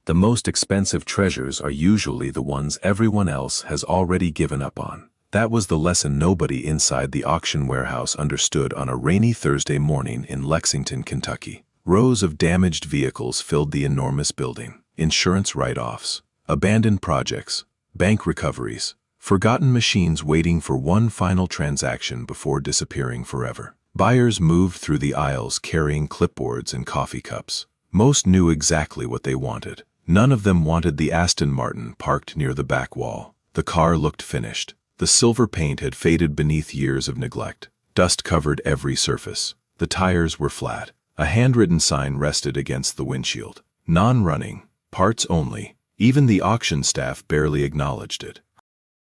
The most expensive treasures are usually the ones everyone else has already given up on. That was the lesson nobody inside the auction warehouse understood on a rainy Thursday morning in Lexington, Kentucky. Rows of damaged vehicles filled the enormous building. Insurance write-offs, abandoned projects, bank recoveries, forgotten machines waiting for one final transaction before disappearing forever. Buyers moved through the aisles carrying clipboards and coffee cups. Most knew exactly what they wanted. None of them wanted the Aston Martin parked near the back wall. The car looked finished. The silver paint had faded beneath years of neglect. Dust covered every surface. The tires were flat. A handwritten sign rested against the windshield. Non-running, parts only. Even the auction staff barely acknowledged it.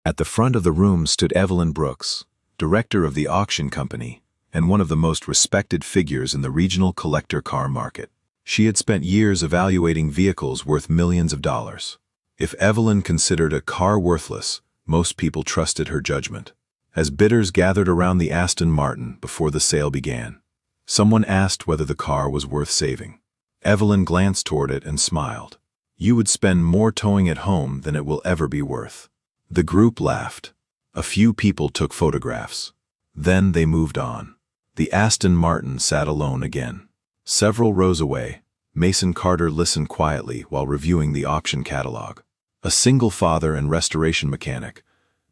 At the front of the room stood Evelyn Brooks, director of the auction company, and one of the most respected figures in the regional collector car market. She had spent years evaluating vehicles worth millions of dollars. If Evelyn considered a car worthless, most people trusted her judgment. As bidders gathered around the Aston Martin before the sale began, someone asked whether the car was worth saving. Evelyn glanced toward it and smiled. "You would spend more towing it home than it will ever be worth." The group laughed. A few people took photographs. Then they moved on. The Aston Martin sat alone again. Several rows away, Mason Carter listened quietly while reviewing the auction catalog. A single father and restoration mechanic,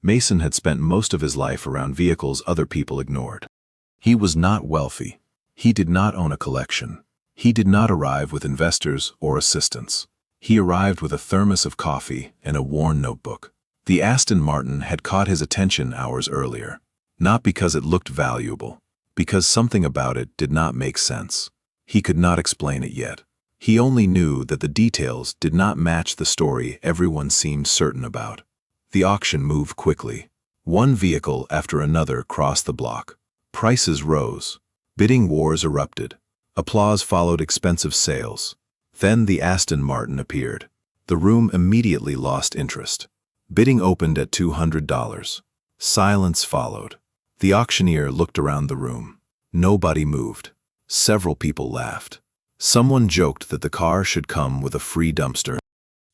Mason had spent most of his life around vehicles other people ignored. He was not wealthy. He did not own a collection. He did not arrive with investors or assistants. He arrived with a thermos of coffee and a worn notebook. The Aston Martin had caught his attention hours earlier, not because it looked valuable, because something about it did not make sense. He could not explain it yet. He only knew that the details did not match the story everyone seemed certain about. The auction moved quickly. One vehicle after another crossed the block. Prices rose. Bidding wars erupted. Applause followed expensive sales. Then the Aston Martin appeared. The room immediately lost interest. Bidding opened at $200. Silence followed. The auctioneer looked around the room. Nobody moved. Several people laughed. Someone joked that the car should come with a free dumpster.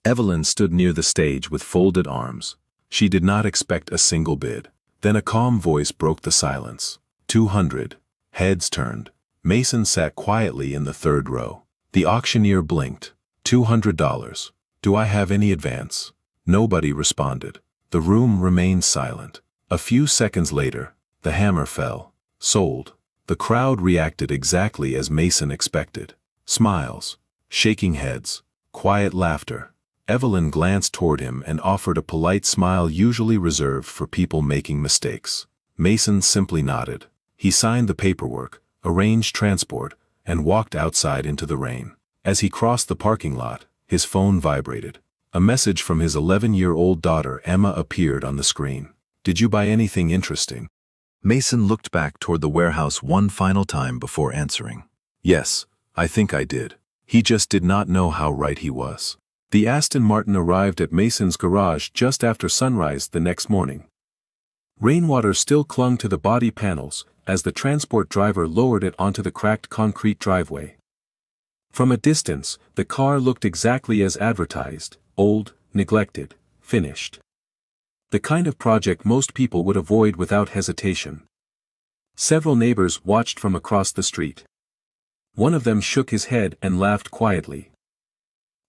Evelyn stood near the stage with folded arms. She did not expect a single bid. Then a calm voice broke the silence. 200. Heads turned. Mason sat quietly in the third row. The auctioneer blinked. $200. Do I have any advance? Nobody responded. The room remained silent. A few seconds later, the hammer fell. Sold. The crowd reacted exactly as Mason expected. Smiles, shaking heads, quiet laughter. Evelyn glanced toward him and offered a polite smile usually reserved for people making mistakes. Mason simply nodded. He signed the paperwork, arranged transport, and walked outside into the rain. As he crossed the parking lot, his phone vibrated. A message from his 11-year-old daughter Emma appeared on the screen. "Did you buy anything interesting?" Mason looked back toward the warehouse one final time before answering. "Yes, I think I did." He just did not know how right he was. The Aston Martin arrived at Mason's garage just after sunrise the next morning. Rainwater still clung to the body panels as the transport driver lowered it onto the cracked concrete driveway. From a distance, the car looked exactly as advertised: old, neglected, finished. The kind of project most people would avoid without hesitation. Several neighbors watched from across the street. One of them shook his head and laughed quietly.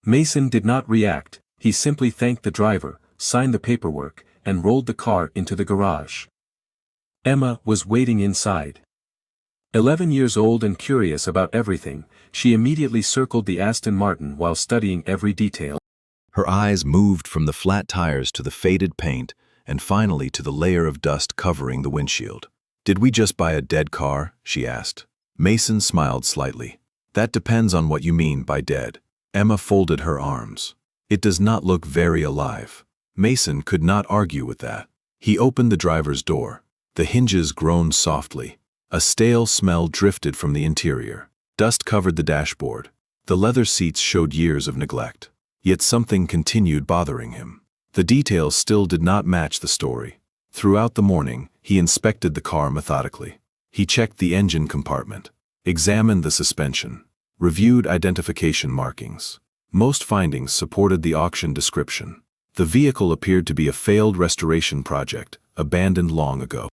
Mason did not react. He simply thanked the driver, signed the paperwork, and rolled the car into the garage. Emma was waiting inside. 11 years old and curious about everything, she immediately circled the Aston Martin while studying every detail. Her eyes moved from the flat tires to the faded paint and finally to the layer of dust covering the windshield. "Did we just buy a dead car?" she asked. Mason smiled slightly. "That depends on what you mean by dead." Emma folded her arms. "It does not look very alive." Mason could not argue with that. He opened the driver's door. The hinges groaned softly. A stale smell drifted from the interior. Dust covered the dashboard. The leather seats showed years of neglect. Yet something continued bothering him. The details still did not match the story. Throughout the morning, he inspected the car methodically. He checked the engine compartment, examined the suspension, reviewed identification markings. Most findings supported the auction description. The vehicle appeared to be a failed restoration project, abandoned long ago.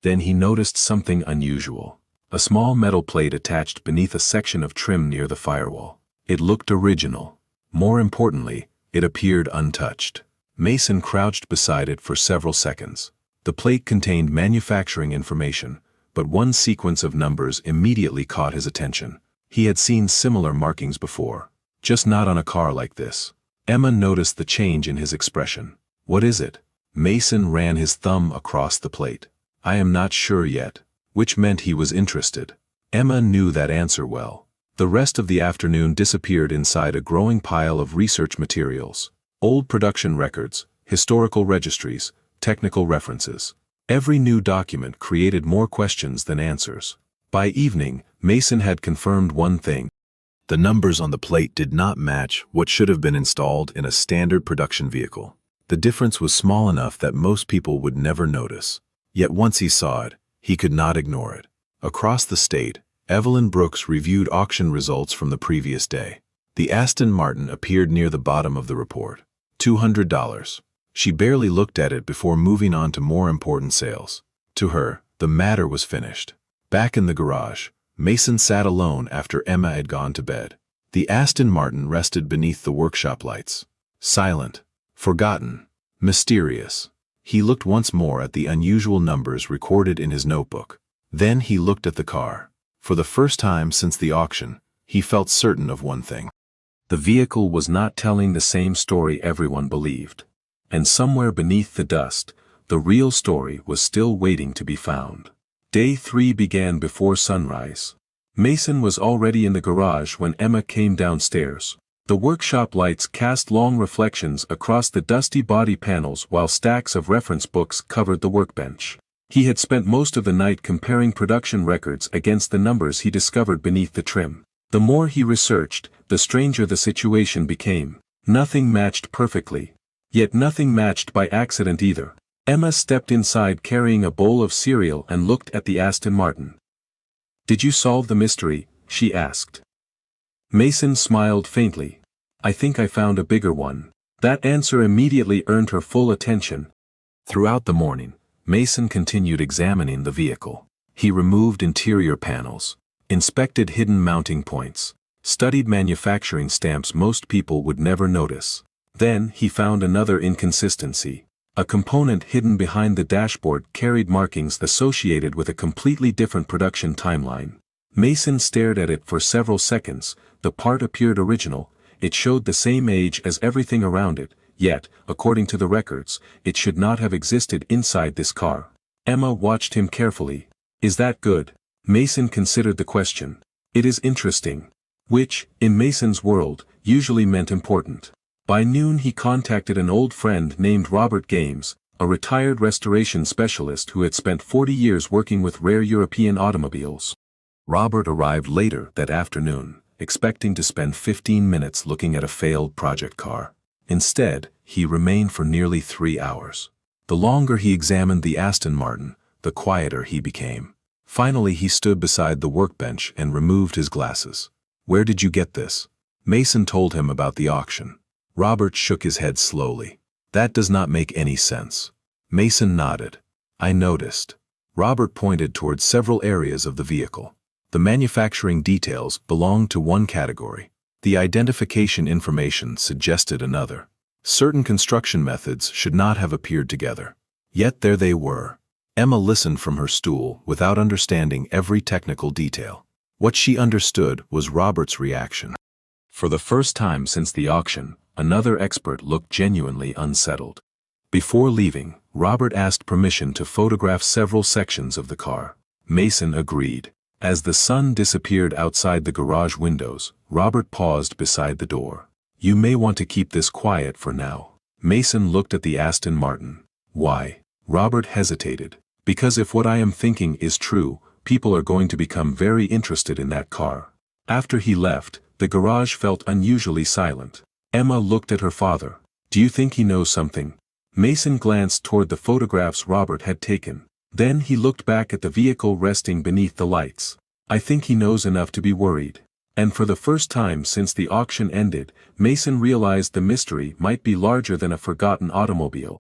Then he noticed something unusual. A small metal plate attached beneath a section of trim near the firewall. It looked original. More importantly, it appeared untouched. Mason crouched beside it for several seconds. The plate contained manufacturing information, but one sequence of numbers immediately caught his attention. He had seen similar markings before, just not on a car like this. Emma noticed the change in his expression. "What is it?" Mason ran his thumb across the plate. "I am not sure yet," which meant he was interested. Emma knew that answer well. The rest of the afternoon disappeared inside a growing pile of research materials. Old production records, historical registries, technical references. Every new document created more questions than answers. By evening, Mason had confirmed one thing. The numbers on the plate did not match what should have been installed in a standard production vehicle. The difference was small enough that most people would never notice. Yet once he saw it, he could not ignore it. Across the state, Evelyn Brooks reviewed auction results from the previous day. The Aston Martin appeared near the bottom of the report. $200. She barely looked at it before moving on to more important sales. To her, the matter was finished. Back in the garage, Mason sat alone after Emma had gone to bed. The Aston Martin rested beneath the workshop lights. Silent, forgotten, mysterious. He looked once more at the unusual numbers recorded in his notebook. Then he looked at the car. For the first time since the auction, he felt certain of one thing. The vehicle was not telling the same story everyone believed. And somewhere beneath the dust, the real story was still waiting to be found. Day 3 began before sunrise. Mason was already in the garage when Emma came downstairs. The workshop lights cast long reflections across the dusty body panels while stacks of reference books covered the workbench. He had spent most of the night comparing production records against the numbers he discovered beneath the trim. The more he researched, the stranger the situation became. Nothing matched perfectly. Yet nothing matched by accident either. Emma stepped inside carrying a bowl of cereal and looked at the Aston Martin. "Did you solve the mystery?" she asked. Mason smiled faintly. "I think I found a bigger one." That answer immediately earned her full attention. Throughout the morning, Mason continued examining the vehicle. He removed interior panels, inspected hidden mounting points, studied manufacturing stamps most people would never notice. Then he found another inconsistency. A component hidden behind the dashboard carried markings associated with a completely different production timeline. Mason stared at it for several seconds. The part appeared original. It showed the same age as everything around it, yet, according to the records, it should not have existed inside this car. Emma watched him carefully. "Is that good?" Mason considered the question. "It is interesting." Which, in Mason's world, usually meant important. By noon he contacted an old friend named Robert Games, a retired restoration specialist who had spent 40 years working with rare European automobiles. Robert arrived later that afternoon, expecting to spend 15 minutes looking at a failed project car. Instead, he remained for nearly 3 hours. The longer he examined the Aston Martin, the quieter he became. Finally he stood beside the workbench and removed his glasses. "Where did you get this?" Mason told him about the auction. Robert shook his head slowly. "That does not make any sense." Mason nodded. "I noticed." Robert pointed towards several areas of the vehicle. The manufacturing details belonged to one category. The identification information suggested another. Certain construction methods should not have appeared together. Yet there they were. Emma listened from her stool without understanding every technical detail. What she understood was Robert's reaction. For the first time since the auction, another expert looked genuinely unsettled. Before leaving, Robert asked permission to photograph several sections of the car. Mason agreed. As the sun disappeared outside the garage windows, Robert paused beside the door. "You may want to keep this quiet for now." Mason looked at the Aston Martin. "Why?" Robert hesitated. "Because if what I am thinking is true, people are going to become very interested in that car." After he left, the garage felt unusually silent. Emma looked at her father. "Do you think he knows something?" Mason glanced toward the photographs Robert had taken. Then he looked back at the vehicle resting beneath the lights. "I think he knows enough to be worried." And for the first time since the auction ended, Mason realized the mystery might be larger than a forgotten automobile.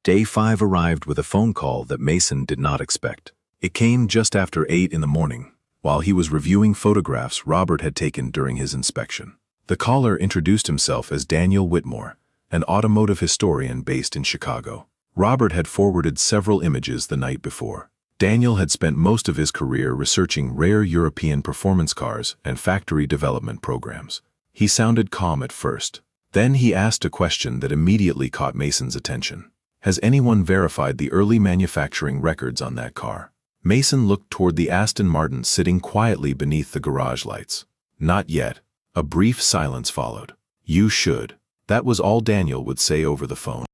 Day 5 arrived with a phone call that Mason did not expect. It came just after 8 in the morning, while he was reviewing photographs Robert had taken during his inspection. The caller introduced himself as Daniel Whitmore, an automotive historian based in Chicago. Robert had forwarded several images the night before. Daniel had spent most of his career researching rare European performance cars and factory development programs. He sounded calm at first. Then he asked a question that immediately caught Mason's attention. Has anyone verified the early manufacturing records on that car? Mason looked toward the Aston Martin sitting quietly beneath the garage lights. Not yet. A brief silence followed. You should. That was all Daniel would say over the phone.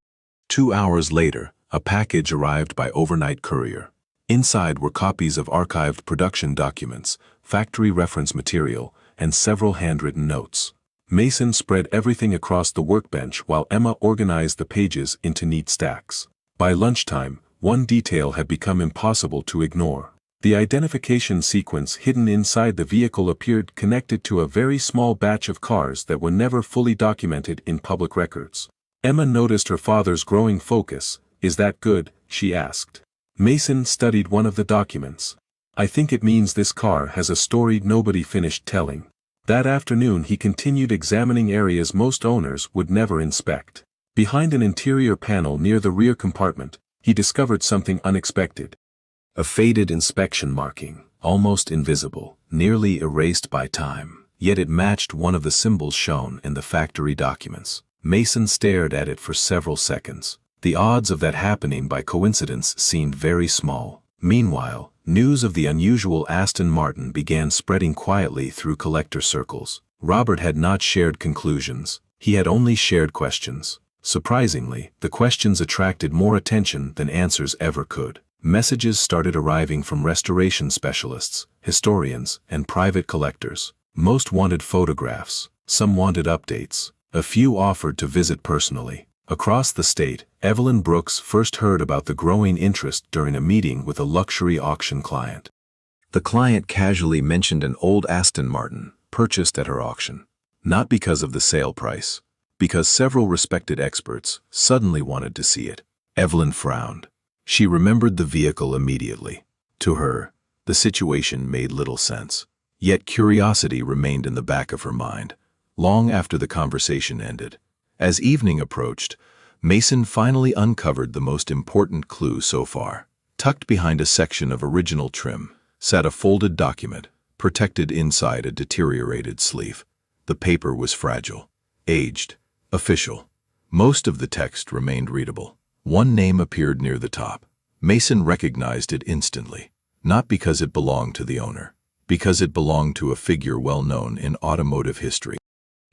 2 hours later, a package arrived by overnight courier. Inside were copies of archived production documents, factory reference material, and several handwritten notes. Mason spread everything across the workbench while Emma organized the pages into neat stacks. By lunchtime, one detail had become impossible to ignore. The identification sequence hidden inside the vehicle appeared connected to a very small batch of cars that were never fully documented in public records. Emma noticed her father's growing focus. Is that good? She asked. Mason studied one of the documents. I think it means this car has a story nobody finished telling. That afternoon he continued examining areas most owners would never inspect. Behind an interior panel near the rear compartment, he discovered something unexpected. A faded inspection marking, almost invisible, nearly erased by time, yet it matched one of the symbols shown in the factory documents. Mason stared at it for several seconds. The odds of that happening by coincidence seemed very small. Meanwhile, news of the unusual Aston Martin began spreading quietly through collector circles. Robert had not shared conclusions. He had only shared questions. Surprisingly, the questions attracted more attention than answers ever could. Messages started arriving from restoration specialists, historians, and private collectors. Most wanted photographs. Some wanted updates. A few offered to visit personally. Across the state, Evelyn Brooks first heard about the growing interest during a meeting with a luxury auction client. The client casually mentioned an old Aston Martin, purchased at her auction. Not because of the sale price, because several respected experts suddenly wanted to see it. Evelyn frowned. She remembered the vehicle immediately. To her, the situation made little sense. Yet curiosity remained in the back of her mind, long after the conversation ended. As evening approached, Mason finally uncovered the most important clue so far. Tucked behind a section of original trim sat a folded document, protected inside a deteriorated sleeve. The paper was fragile, aged, official. Most of the text remained readable. One name appeared near the top. Mason recognized it instantly, not because it belonged to the owner, because it belonged to a figure well known in automotive history.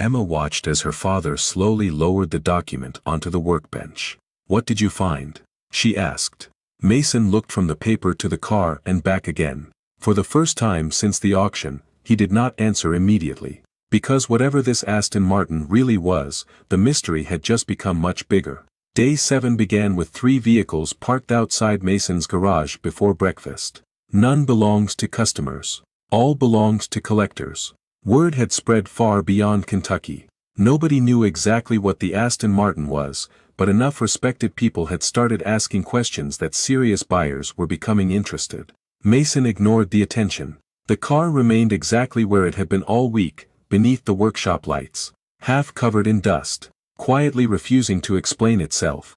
Emma watched as her father slowly lowered the document onto the workbench. What did you find? She asked. Mason looked from the paper to the car and back again. For the first time since the auction, he did not answer immediately. Because whatever this Aston Martin really was, the mystery had just become much bigger. Day 7 began with 3 vehicles parked outside Mason's garage before breakfast. None belonged to customers. All belonged to collectors. Word had spread far beyond Kentucky. Nobody knew exactly what the Aston Martin was, but enough respected people had started asking questions that serious buyers were becoming interested. Mason ignored the attention. The car remained exactly where it had been all week, beneath the workshop lights, half covered in dust, quietly refusing to explain itself.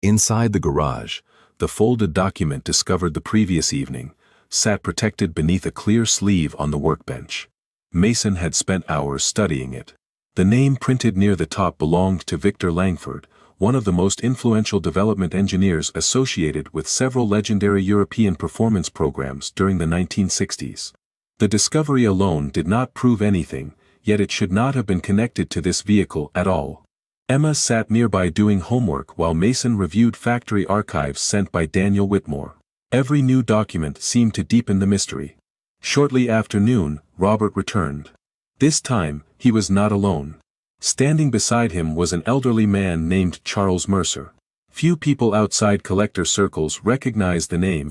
Inside the garage, the folded document discovered the previous evening sat protected beneath a clear sleeve on the workbench. Mason had spent hours studying it. The name printed near the top belonged to Victor Langford, one of the most influential development engineers associated with several legendary European performance programs during the 1960s. The discovery alone did not prove anything, yet it should not have been connected to this vehicle at all. Emma sat nearby doing homework while Mason reviewed factory archives sent by Daniel Whitmore. Every new document seemed to deepen the mystery. Shortly after noon, Robert returned. This time, he was not alone. Standing beside him was an elderly man named Charles Mercer. Few people outside collector circles recognized the name.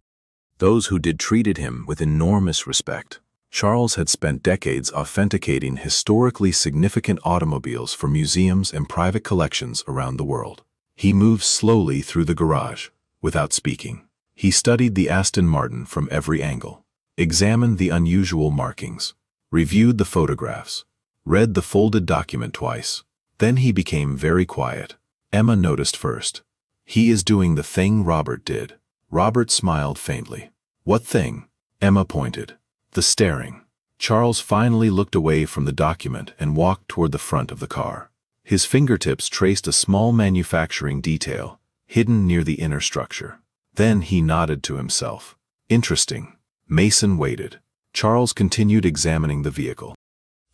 Those who did treated him with enormous respect. Charles had spent decades authenticating historically significant automobiles for museums and private collections around the world. He moved slowly through the garage, without speaking. He studied the Aston Martin from every angle, examined the unusual markings, reviewed the photographs, read the folded document twice. Then he became very quiet. Emma noticed first. "He is doing the thing Robert did." Robert smiled faintly. "What thing?" Emma pointed. "The staring." Charles finally looked away from the document and walked toward the front of the car. His fingertips traced a small manufacturing detail, hidden near the inner structure. Then he nodded to himself. "Interesting." Mason waited. Charles continued examining the vehicle.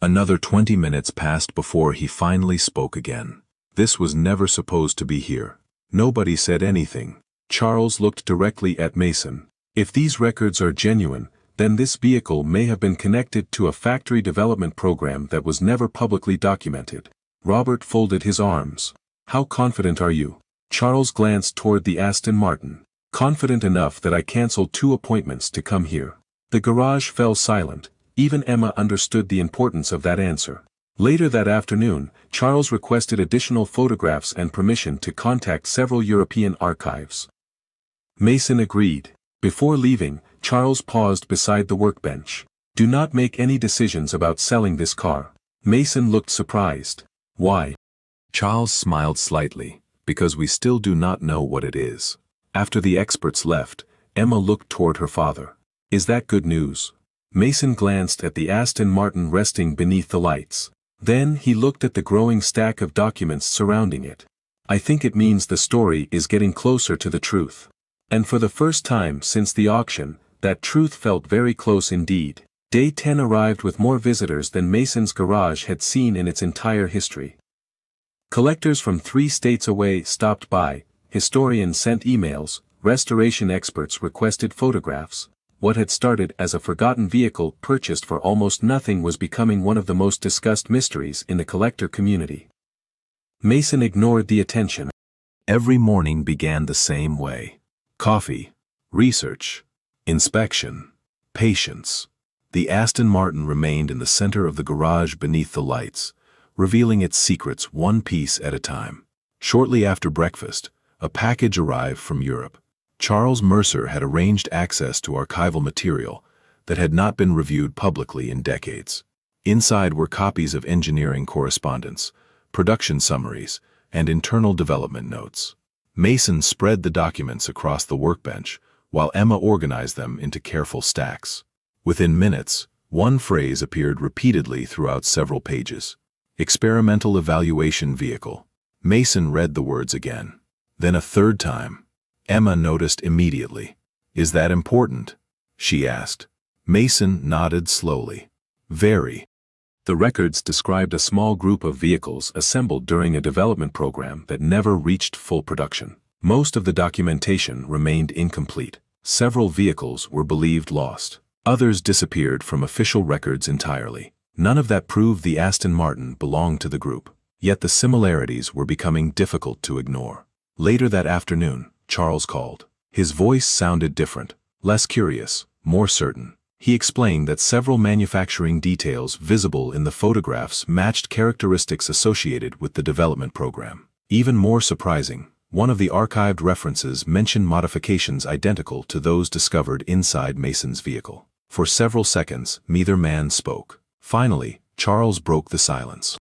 Another 20 minutes passed before he finally spoke again. "This was never supposed to be here." Nobody said anything. Charles looked directly at Mason. "If these records are genuine, then this vehicle may have been connected to a factory development program that was never publicly documented." Robert folded his arms. "How confident are you?" Charles glanced toward the Aston Martin. "Confident enough that I canceled 2 appointments to come here." The garage fell silent. Even Emma understood the importance of that answer. Later that afternoon, Charles requested additional photographs and permission to contact several European archives. Mason agreed. Before leaving, Charles paused beside the workbench. "Do not make any decisions about selling this car." Mason looked surprised. "Why?" Charles smiled slightly. "Because we still do not know what it is." After the experts left, Emma looked toward her father. "Is that good news?" Mason glanced at the Aston Martin resting beneath the lights. Then he looked at the growing stack of documents surrounding it. "I think it means the story is getting closer to the truth." And for the first time since the auction, that truth felt very close indeed. Day 10 arrived with more visitors than Mason's garage had seen in its entire history. Collectors from 3 states away stopped by, historians sent emails, restoration experts requested photographs. What had started as a forgotten vehicle purchased for almost nothing was becoming one of the most discussed mysteries in the collector community. Mason ignored the attention. Every morning began the same way. Coffee, research, inspection, patience. The Aston Martin remained in the center of the garage beneath the lights, revealing its secrets one piece at a time. Shortly after breakfast, a package arrived from Europe. Charles Mercer had arranged access to archival material that had not been reviewed publicly in decades. Inside were copies of engineering correspondence, production summaries, and internal development notes. Mason spread the documents across the workbench, while Emma organized them into careful stacks. Within minutes, one phrase appeared repeatedly throughout several pages. "Experimental evaluation vehicle." Mason read the words again. Then a third time. Emma noticed immediately. "Is that important?" she asked. Mason nodded slowly. "Very." The records described a small group of vehicles assembled during a development program that never reached full production. Most of the documentation remained incomplete. Several vehicles were believed lost. Others disappeared from official records entirely. None of that proved the Aston Martin belonged to the group. Yet the similarities were becoming difficult to ignore. Later that afternoon, Charles called. His voice sounded different, less curious, more certain. He explained that several manufacturing details visible in the photographs matched characteristics associated with the development program. Even more surprising, one of the archived references mentioned modifications identical to those discovered inside Mason's vehicle. For several seconds, neither man spoke. Finally, Charles broke the silence.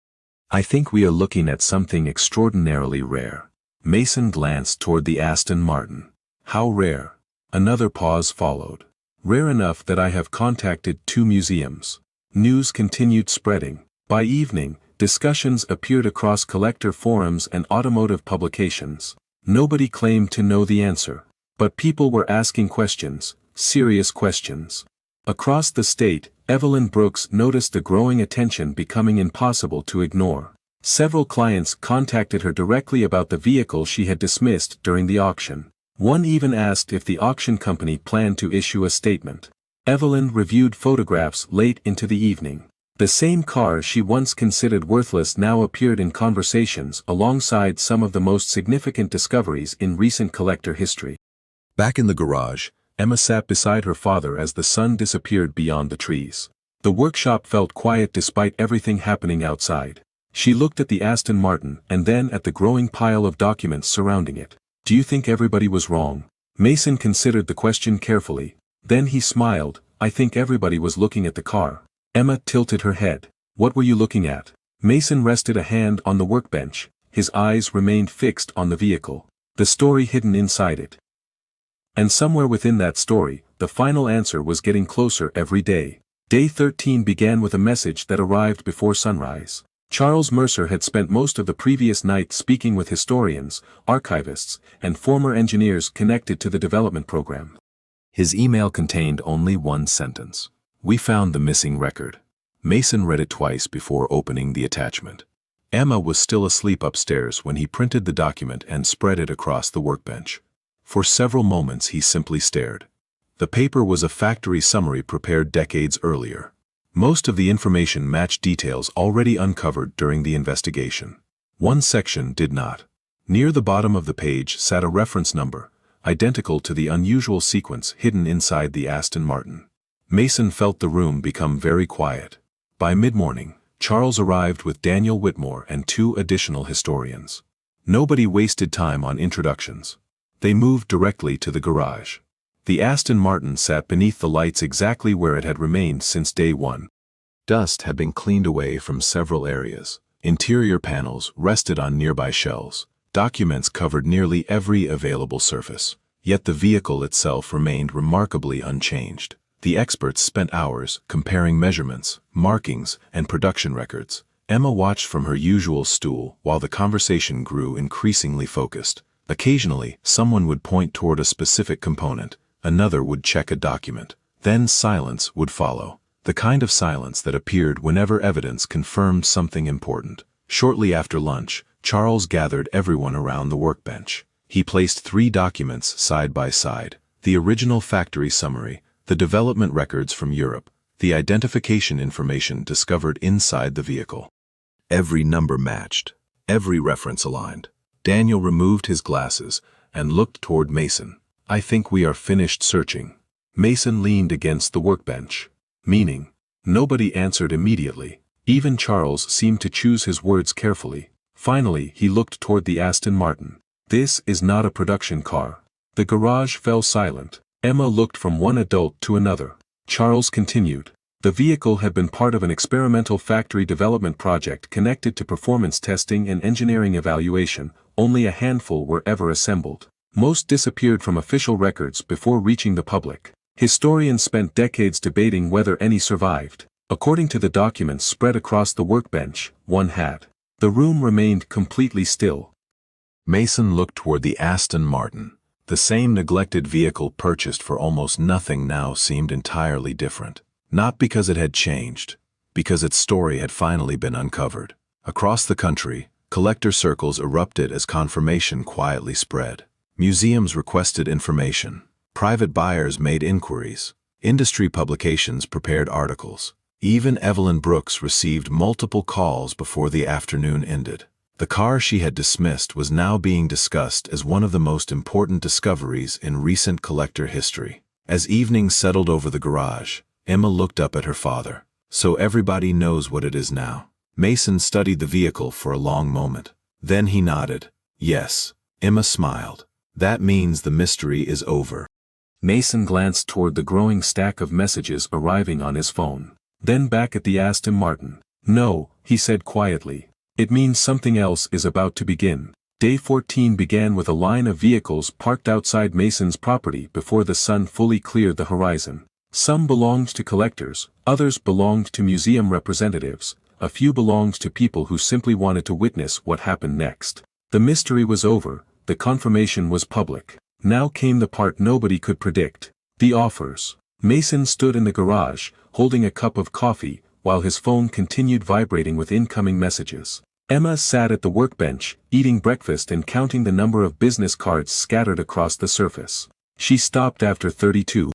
"I think we are looking at something extraordinarily rare." Mason glanced toward the Aston Martin. "How rare?" Another pause followed. "Rare enough that I have contacted 2 museums." News continued spreading. By evening, discussions appeared across collector forums and automotive publications. Nobody claimed to know the answer. But people were asking questions, serious questions. Across the state, Evelyn Brooks noticed the growing attention becoming impossible to ignore. Several clients contacted her directly about the vehicle she had dismissed during the auction. One even asked if the auction company planned to issue a statement. Evelyn reviewed photographs late into the evening. The same car she once considered worthless now appeared in conversations alongside some of the most significant discoveries in recent collector history. Back in the garage, Emma sat beside her father as the sun disappeared beyond the trees. The workshop felt quiet despite everything happening outside. She looked at the Aston Martin and then at the growing pile of documents surrounding it. Do you think everybody was wrong? Mason considered the question carefully. Then he smiled. I think everybody was looking at the car. Emma tilted her head. What were you looking at? Mason rested a hand on the workbench. His eyes remained fixed on the vehicle. The story hidden inside it. And somewhere within that story, the final answer was getting closer every day. Day 13 began with a message that arrived before sunrise. Charles Mercer had spent most of the previous night speaking with historians, archivists, and former engineers connected to the development program. His email contained only one sentence. We found the missing record. Mason read it twice before opening the attachment. Emma was still asleep upstairs when he printed the document and spread it across the workbench. For several moments he simply stared. The paper was a factory summary prepared decades earlier. Most of the information matched details already uncovered during the investigation. One section did not. Near the bottom of the page sat a reference number, identical to the unusual sequence hidden inside the Aston Martin. Mason felt the room become very quiet. By mid-morning, Charles arrived with Daniel Whitmore and 2 additional historians. Nobody wasted time on introductions. They moved directly to the garage. The Aston Martin sat beneath the lights exactly where it had remained since day 1. Dust had been cleaned away from several areas. Interior panels rested on nearby shelves. Documents covered nearly every available surface. Yet the vehicle itself remained remarkably unchanged. The experts spent hours comparing measurements, markings, and production records. Emma watched from her usual stool while the conversation grew increasingly focused. Occasionally, someone would point toward a specific component. Another would check a document. Then silence would follow. The kind of silence that appeared whenever evidence confirmed something important. Shortly after lunch, Charles gathered everyone around the workbench. He placed 3 documents side by side. The original factory summary, the development records from Europe, the identification information discovered inside the vehicle. Every number matched. Every reference aligned. Daniel removed his glasses and looked toward Mason. I think we are finished searching. Mason leaned against the workbench. Meaning? Nobody answered immediately. Even Charles seemed to choose his words carefully. Finally, he looked toward the Aston Martin. This is not a production car. The garage fell silent. Emma looked from one adult to another. Charles continued. The vehicle had been part of an experimental factory development project connected to performance testing and engineering evaluation. Only a handful were ever assembled. Most disappeared from official records before reaching the public. Historians spent decades debating whether any survived. According to the documents spread across the workbench, one had. The room remained completely still. Mason looked toward the Aston Martin. The same neglected vehicle purchased for almost nothing now seemed entirely different. Not because it had changed, because its story had finally been uncovered. Across the country, collector circles erupted as confirmation quietly spread. Museums requested information. Private buyers made inquiries. Industry publications prepared articles. Even Evelyn Brooks received multiple calls before the afternoon ended. The car she had dismissed was now being discussed as one of the most important discoveries in recent collector history. As evening settled over the garage, Emma looked up at her father. So everybody knows what it is now. Mason studied the vehicle for a long moment. Then he nodded. Yes. Emma smiled. That means the mystery is over. Mason glanced toward the growing stack of messages arriving on his phone. Then back at the Aston Martin. No, he said quietly. It means something else is about to begin. Day 14 began with a line of vehicles parked outside Mason's property before the sun fully cleared the horizon. Some belonged to collectors, others belonged to museum representatives, a few belonged to people who simply wanted to witness what happened next. The mystery was over, the confirmation was public. Now came the part nobody could predict. The offers. Mason stood in the garage, holding a cup of coffee, while his phone continued vibrating with incoming messages. Emma sat at the workbench, eating breakfast and counting the number of business cards scattered across the surface. She stopped after 32.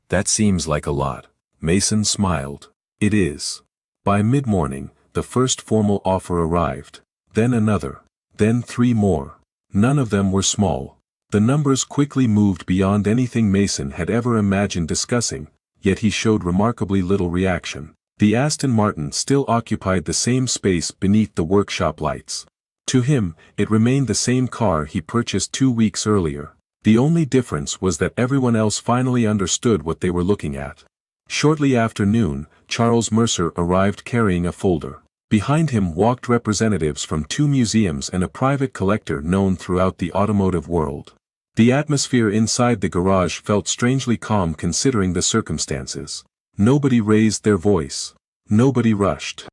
That seems like a lot. Mason smiled. It is. By mid-morning, the first formal offer arrived. Then another. Then 3 more. None of them were small. The numbers quickly moved beyond anything Mason had ever imagined discussing, yet he showed remarkably little reaction. The Aston Martin still occupied the same space beneath the workshop lights. To him, it remained the same car he purchased 2 weeks earlier. The only difference was that everyone else finally understood what they were looking at. Shortly after noon, Charles Mercer arrived carrying a folder. Behind him walked representatives from 2 museums and a private collector known throughout the automotive world. The atmosphere inside the garage felt strangely calm considering the circumstances. Nobody raised their voice. Nobody rushed.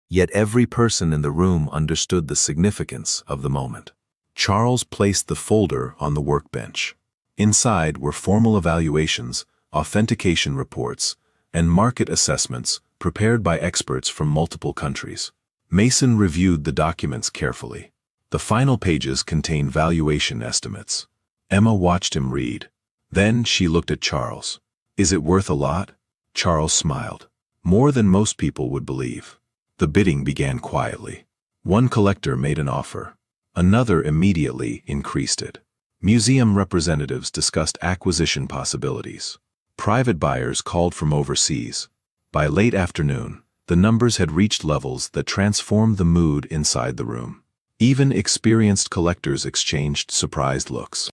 Yet every person in the room understood the significance of the moment. Charles placed the folder on the workbench. Inside were formal evaluations, authentication reports, and market assessments prepared by experts from multiple countries. Mason reviewed the documents carefully. The final pages contained valuation estimates. Emma watched him read. Then she looked at Charles. "Is it worth a lot?" Charles smiled. "More than most people would believe." The bidding began quietly. One collector made an offer. Another immediately increased it. Museum representatives discussed acquisition possibilities. Private buyers called from overseas. By late afternoon, the numbers had reached levels that transformed the mood inside the room. Even experienced collectors exchanged surprised looks.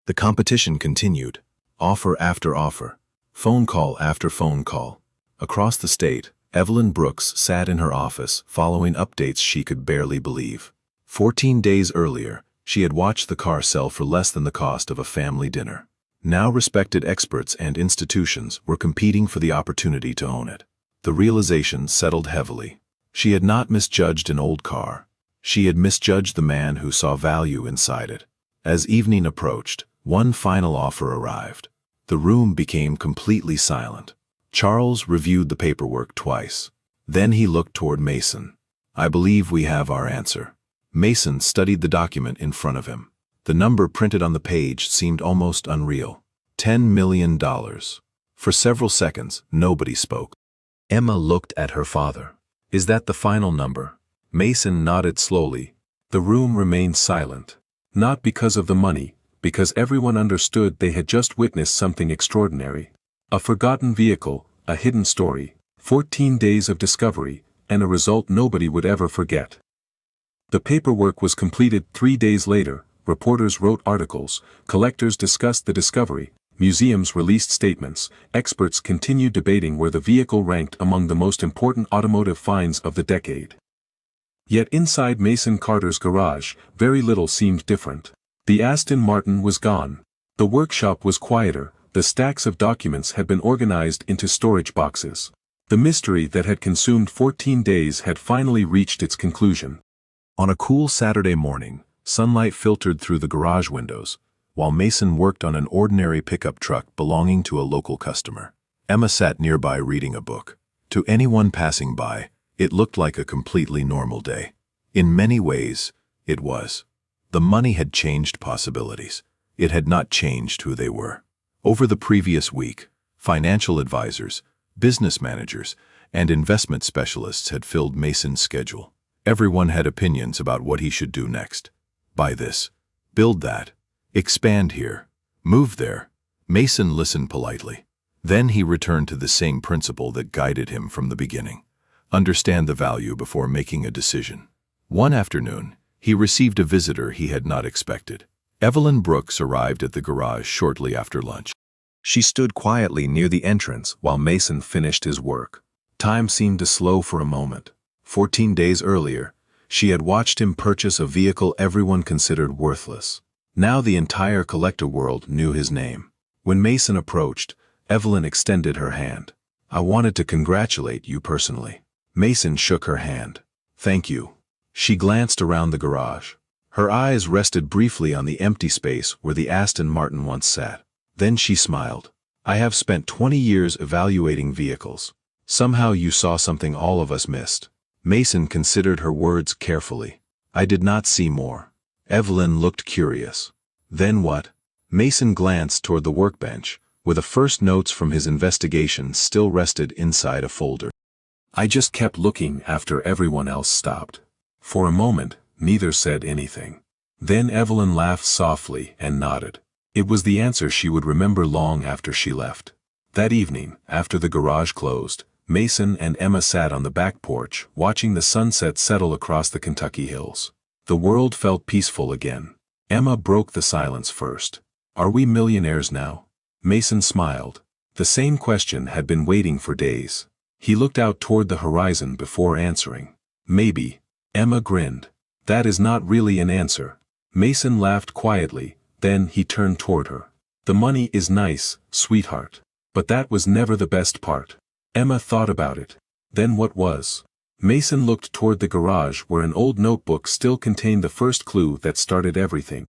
The competition continued. Offer after offer. Phone call after phone call. Across the state, Evelyn Brooks sat in her office following updates she could barely believe. 14 days earlier, she had watched the car sell for less than the cost of a family dinner. Now respected experts and institutions were competing for the opportunity to own it. The realization settled heavily. She had not misjudged an old car. She had misjudged the man who saw value inside it. As evening approached, one final offer arrived. The room became completely silent. Charles reviewed the paperwork twice. Then he looked toward Mason. "I believe we have our answer." Mason studied the document in front of him. The number printed on the page seemed almost unreal. $10 million. For several seconds, nobody spoke. Emma looked at her father. "Is that the final number?" Mason nodded slowly. The room remained silent. Not because of the money, because everyone understood they had just witnessed something extraordinary. A forgotten vehicle, a hidden story, 14 days of discovery, and a result nobody would ever forget. The paperwork was completed 3 days later. Reporters wrote articles, collectors discussed the discovery, museums released statements, experts continued debating where the vehicle ranked among the most important automotive finds of the decade. Yet inside Mason Carter's garage, very little seemed different. The Aston Martin was gone. The workshop was quieter. The stacks of documents had been organized into storage boxes. The mystery that had consumed 14 days had finally reached its conclusion. On a cool Saturday morning, sunlight filtered through the garage windows, while Mason worked on an ordinary pickup truck belonging to a local customer. Emma sat nearby reading a book. To anyone passing by, it looked like a completely normal day. In many ways, it was. The money had changed possibilities. It had not changed who they were. Over the previous week, financial advisors, business managers, and investment specialists had filled Mason's schedule. Everyone had opinions about what he should do next. Buy this, build that, expand here, move there. Mason listened politely. Then he returned to the same principle that guided him from the beginning. Understand the value before making a decision. One afternoon, he received a visitor he had not expected. Evelyn Brooks arrived at the garage shortly after lunch. She stood quietly near the entrance while Mason finished his work. Time seemed to slow for a moment. 14 days earlier, she had watched him purchase a vehicle everyone considered worthless. Now the entire collector world knew his name. When Mason approached, Evelyn extended her hand. "I wanted to congratulate you personally." Mason shook her hand. "Thank you." She glanced around the garage. Her eyes rested briefly on the empty space where the Aston Martin once sat. Then she smiled. "I have spent 20 years evaluating vehicles. Somehow you saw something all of us missed." Mason considered her words carefully. "I did not see more." Evelyn looked curious. "Then what?" Mason glanced toward the workbench, where the first notes from his investigation still rested inside a folder. "I just kept looking after everyone else stopped." For a moment, neither said anything. Then Evelyn laughed softly and nodded. It was the answer she would remember long after she left. That evening, after the garage closed, Mason and Emma sat on the back porch, watching the sunset settle across the Kentucky hills. The world felt peaceful again. Emma broke the silence first. "Are we millionaires now?" Mason smiled. The same question had been waiting for days. He looked out toward the horizon before answering. "Maybe." Emma grinned. "That is not really an answer." Mason laughed quietly, then he turned toward her. "The money is nice, sweetheart. But that was never the best part." Emma thought about it. Then what was? Mason looked toward the garage where an old notebook still contained the first clue that started everything.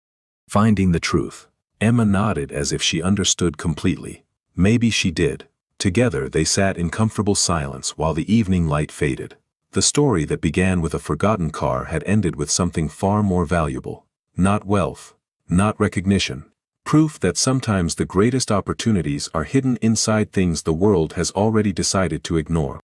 Finding the truth. Emma nodded as if she understood completely. Maybe she did. Together they sat in comfortable silence while the evening light faded. The story that began with a forgotten car had ended with something far more valuable. Not wealth. Not recognition. Proof that sometimes the greatest opportunities are hidden inside things the world has already decided to ignore.